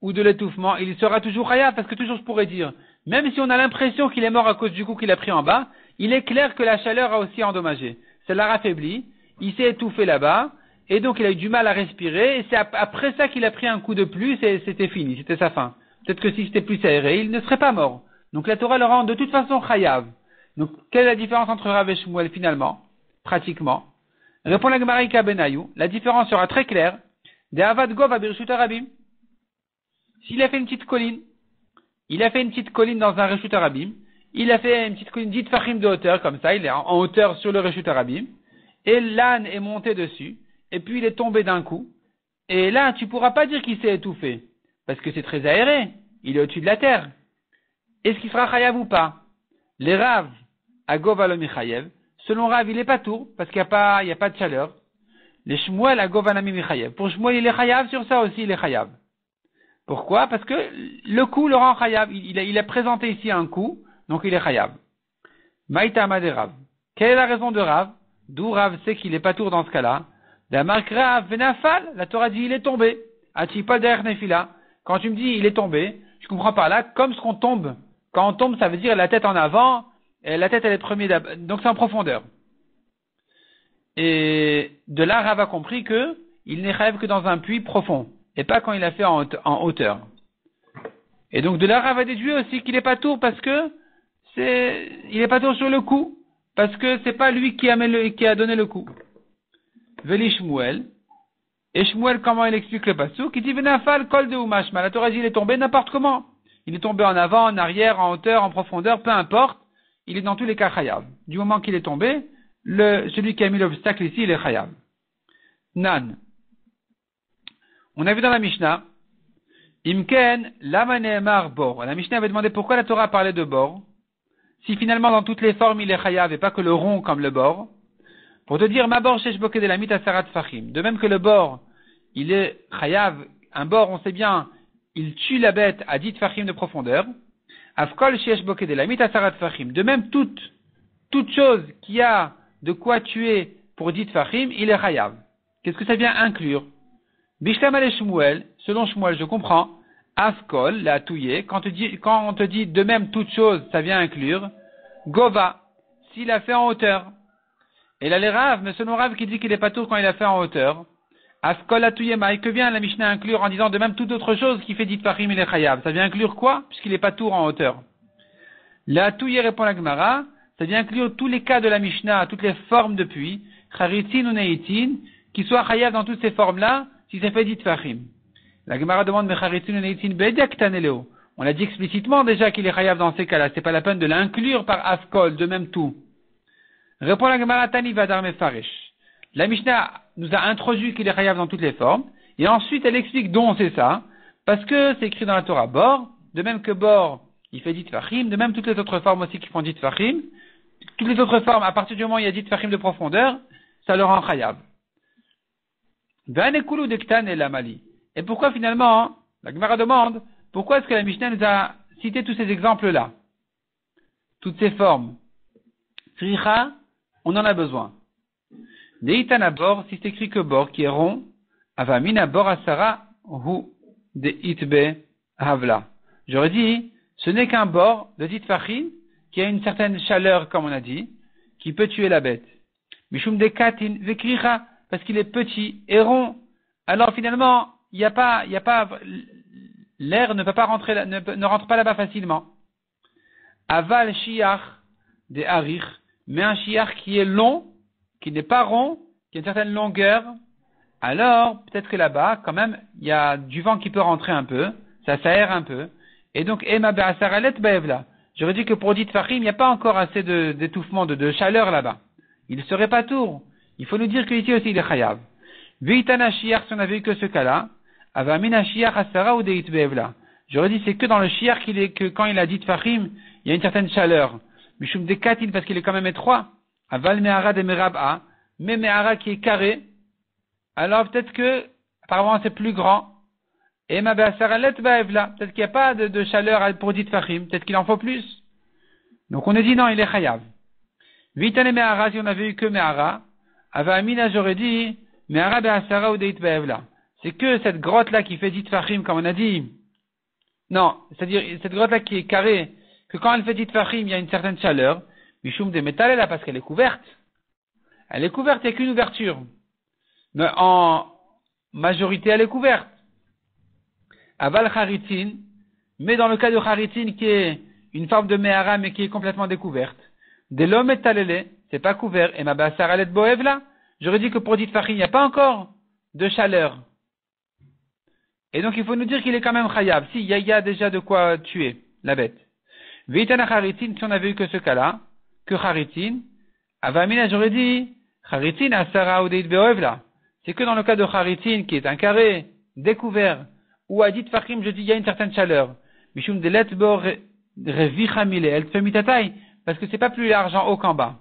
ou de l'étouffement, il sera toujours chayav, parce que toujours je pourrais dire, même si on a l'impression qu'il est mort à cause du coup qu'il a pris en bas, il est clair que la chaleur a aussi endommagé. Ça l'a raffaibli, il s'est étouffé là-bas, et donc il a eu du mal à respirer, et c'est après ça qu'il a pris un coup de plus, et c'était fini, c'était sa fin. Peut-être que si c'était plus aéré, il ne serait pas mort. Donc la Torah le rend de toute façon chayav. Donc quelle est la différence entre Rav et Shmuel finalement, pratiquement? Répond la Gemara Ika Benayou, la différence sera très claire. De Avad Gov Abirshut Arabim. S'il a fait une petite colline, dans un Reshut Arabim, il a fait une petite colline dite Fachim de hauteur, comme ça, il est en hauteur sur le Reshut Arabim, et l'âne est monté dessus, et puis il est tombé d'un coup, et là, tu pourras pas dire qu'il s'est étouffé, parce que c'est très aéré, il est au-dessus de la terre. Est-ce qu'il sera chayav ou pas? Les Rav, à Govalom Chayev, selon Rav, il est pas tour, parce qu'il n'y a pas de chaleur. Les Shmuel, à Govanami Chayev. Pour Shmuel, il est chayav, sur ça aussi, il est chayav. Pourquoi? Parce que le coup le rend chayav. Il a présenté ici un coup, donc il est chayav. Maïtama de Rav. Quelle est la raison de Rav? D'où Rav sait qu'il est pas tour dans ce cas-là? La marque Rav Venafal, la Torah dit il est tombé. Atipal derrière Nefila. Quand tu me dis il est tombé, je comprends par là, comme ce qu'on tombe. Quand on tombe, ça veut dire la tête en avant, et la tête elle est premier d'abord. Donc c'est en profondeur. Et de là, Rav a compris que il n'est chayav que dans un puits profond. Et pas quand il a fait en hauteur. Et donc de là, Rav a déduit aussi qu'il n'est pas tour parce que il n'est pas tour sur le coup. parce que c'est pas lui qui a donné le coup. Veli Shmuel. Et Shmuel, comment il explique le passouk? Il dit, Venafal kol de umashma. La Torah dit, il est tombé n'importe comment. Il est tombé en avant, en arrière, en hauteur, en profondeur, peu importe. Il est dans tous les cas chayav. Du moment qu'il est tombé, celui qui a mis l'obstacle ici, il est chayav. Nan. On a vu dans la Mishnah, Imken, lama ne'emar bor. La Mishnah avait demandé pourquoi la Torah parlait de bor. Si finalement dans toutes les formes il est chayav et pas que le rond comme le bor. Pour te dire, ma bor shesh boke de la mit asarat fachim. De même que le bor, il est chayav. Un bor, on sait bien, il tue la bête à 10 fachim de profondeur. Afkol shesh boke de la mit asarat fachim. De même toute chose qui a de quoi tuer pour 10 fachim, il est chayav. Qu'est-ce que ça vient inclure? Bishlam ale Shmuel, selon Shmuel, je comprends. Afkol, la touillé, quand on te dit de même toute chose, ça vient inclure. Gova, s'il a fait en hauteur. Et là, les Rav, mais selon Rav qui dit qu'il est pas tour quand il a fait en hauteur. Afkol la touillé maï, que vient la Mishnah inclure en disant de même toute autre chose qui fait dit fachim, il est chayav. Ça vient inclure quoi? Puisqu'il est pas tour en hauteur. La touillé répond la Gemara, ça vient inclure tous les cas de la Mishnah, toutes les formes de puits, charitin ou neitin, qui soient chayav dans toutes ces formes-là, si ça fait dit fachim. La Gemara demande, mais charitin ou neitin bedak taneleo. On l'a dit explicitement déjà qu'il est chayav dans ces cas-là. C'est pas la peine de l'inclure par afkol, de même tout. Répond la Gemara, Tani Vadar Mefaresh. La Mishnah nous a introduit qu'il est chayav dans toutes les formes, et ensuite elle explique dont c'est ça, parce que c'est écrit dans la Torah bor, de même que bor, il fait dit fachim, de même toutes les autres formes aussi qui font dit fachim, toutes les autres formes, à partir du moment où il y a dit fachim de profondeur, ça le rend chayav. Vanekulu de Ktan et Lamali. Et pourquoi finalement, la Gemara demande, pourquoi est-ce que la Mishnah nous a cité tous ces exemples-là? Toutes ces formes. Tricha, on en a besoin. Deitana bor, si c'est écrit que bor, qui est rond, avamina bor asara, hu, de itbe, havla. J'aurais dit, ce n'est qu'un bor de ditfachim, qui a une certaine chaleur, comme on a dit, qui peut tuer la bête. Mishum de katin, vekricha, parce qu'il est petit et rond. Alors finalement, il y a pas, l'air ne peut pas rentrer, ne rentre pas là-bas facilement. Aval shiach de harich, mais un shiach qui est long, qui n'est pas rond, qui a une certaine longueur, alors peut-être que là-bas, quand même, il y a du vent qui peut rentrer un peu, ça s'aère un peu, et donc ema be'asaralet baevla. J'aurais dit que pour dit fachim, il n'y a pas encore assez d'étouffement, de chaleur là-bas. Il ne serait pas tour. Il faut nous dire qu'ici aussi il est chayav. Veitana shiach, si on avait eu que ce cas-là, avamina shiach asara ou deit baevla. J'aurais dit c'est que dans le shiach que quand il a dit fachim, il y a une certaine chaleur. Mishum de katin parce qu'il est quand même étroit. Aval me'ara de merab'a, mais me'ara qui est carré. Alors peut-être que, apparemment c'est plus grand. Et ma be'asaralet ba'evla. Peut-être qu'il n'y a pas de chaleur pour dit fachim. Peut-être qu'il en faut plus. Donc on a dit non, il est chayav. Vitane me'ara, si on avait eu que me'ara. Ava amina, j'aurais dit, me'ara be'asara ou deit ba'evla. C'est que cette grotte-là qui fait dit fachim, comme on a dit. Non, c'est-à-dire cette grotte-là qui est carrée, que quand elle fait dit fachim, il y a une certaine chaleur. Mishum de métal là parce qu'elle est couverte. Elle est couverte, il n'y a qu'une ouverture. Mais en majorité, elle est couverte. Aval charitin, mais dans le cas de charitin qui est une forme de mehara mais qui est complètement découverte. De l'homme métalélé, c'est pas couvert. Et ma basaralet boev là, j'aurais dit que pour dit fachim, il n'y a pas encore de chaleur. Et donc il faut nous dire qu'il est quand même chayav. Si, il y a déjà de quoi tuer la bête. Veitana charitin, si on avait eu que ce cas-là, que charitin, avamina, j'aurais dit, charitin asara ou deit beoevla. C'est que dans le cas de charitin, qui est un carré, découvert, ou à dit fachim, je dis, il y a une certaine chaleur. Mishum de letbor revicha mile, elle fait mitatai, parce que c'est pas plus large en haut qu'en bas.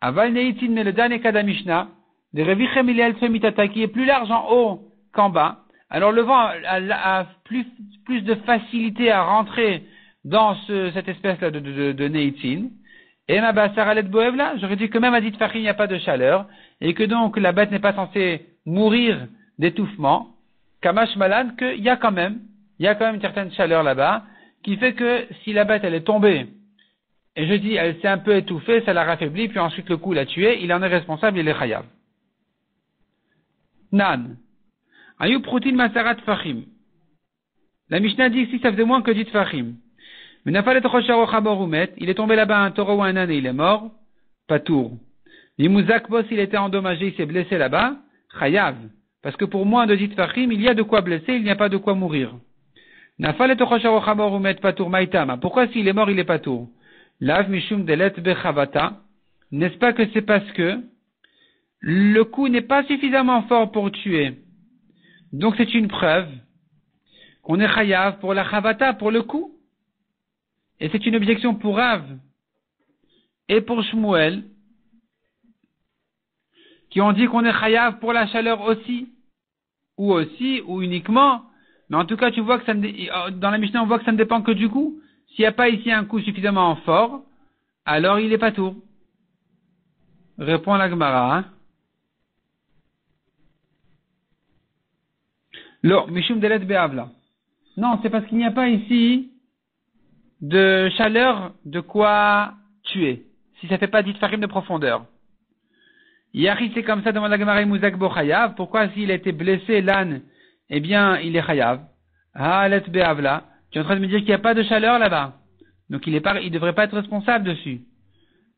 Aval neitin, mais le dernier cas de la Mishnah, de revicha mile, elle fait mitatai, qui est plus large en haut qu'en bas. Alors le vent a plus de facilité à rentrer dans cette espèce-là de neitin. Et ma basaralet boevla, j'aurais dit que même à dit fachim, il n'y a pas de chaleur, et que donc la bête n'est pas censée mourir d'étouffement. Kamash malan, qu'il y a quand même une certaine chaleur là-bas, qui fait que si la bête elle est tombée, et je dis elle s'est un peu étouffée, ça l'a raffaibli, puis ensuite le coup l'a tué, il en est responsable, il est chayav. Nan. Ayou proutin masarat fachim. La Mishnah dit que si ça faisait moins que dit fachim. Mais n'a pas le il est tombé là-bas un taureau ou un âne et il est mort. patour. L'imouzakbo, s'il était endommagé, il s'est blessé là-bas, chayav. Parce que pour moins de Zitfachim, il y a de quoi blesser, il n'y a pas de quoi mourir. Nafal et tochosharochamor umet patour maitama. Pourquoi s'il est mort, il est patour? Lav mishum delet bechavata. N'est-ce pas que c'est parce que le coup n'est pas suffisamment fort pour tuer. Donc c'est une preuve qu'on est chayav pour la chavata, pour le coup. Et c'est une objection pour Rav et pour Shmuel, qui ont dit qu'on est chayav pour la chaleur aussi, ou uniquement. Mais en tout cas, tu vois que dans la Mishnah, on voit que ça ne dépend que du coup. S'il n'y a pas ici un coup suffisamment fort, alors il est pas tour. Répond la Gemara. Hein? Lo, mishum delet be'avla. Non, c'est parce qu'il n'y a pas ici de chaleur de quoi tuer. Si ça fait pas 10 farim de profondeur. Yari, c'est comme ça, demande la Gemara Mouzak Bo Chayav. Pourquoi s'il a été blessé, l'âne, eh bien, il est Chayav. Ah, let be'avla. Tu es en train de me dire qu'il n'y a pas de chaleur là-bas. Donc il devrait pas être responsable dessus.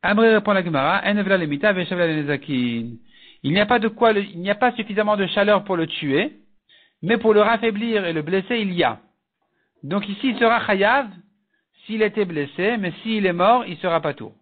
Amré répond la Gemara, enevla lemita veshavla lenezakin. Il n'y a pas suffisamment de chaleur pour le tuer, mais pour le raffaiblir et le blesser, il y a. Donc ici, il sera chayav s'il était blessé, mais s'il est mort, il sera pas tout.